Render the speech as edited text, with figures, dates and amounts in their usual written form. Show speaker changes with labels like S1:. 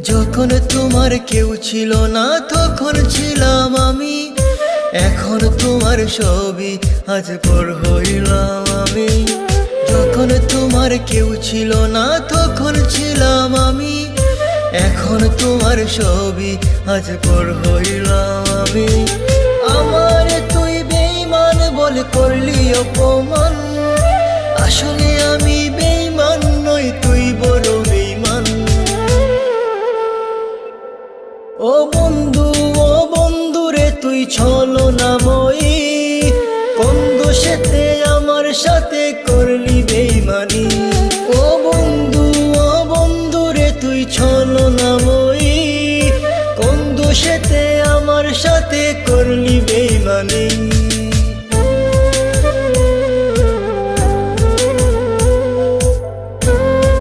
S1: যখন তোমার কেউ ছিল না তখন ছিলাম আমি, এখন তোমার ছবি আজ পর হইলাম আমি। যখন তোমার কেউ ছিল না তখন ছিলাম আমি, এখন তোমার ছবি আজ পর হইলাম আমি। আমার তুই বেঈমান বলে করলি অপমান, আসলে আমি বেঈমান নই, তুই বড় বেঈমান। ও বন্ধু, ও বন্ধু রে তুই ছলনাময়ী, কোন দোষেতে আমার সাথে করলি বেঈমানি। ও বন্ধু, ও বন্ধু রে তুই ছলনাময়ী, কোন দোষেতে আমার সাথে করলি বেঈমানি।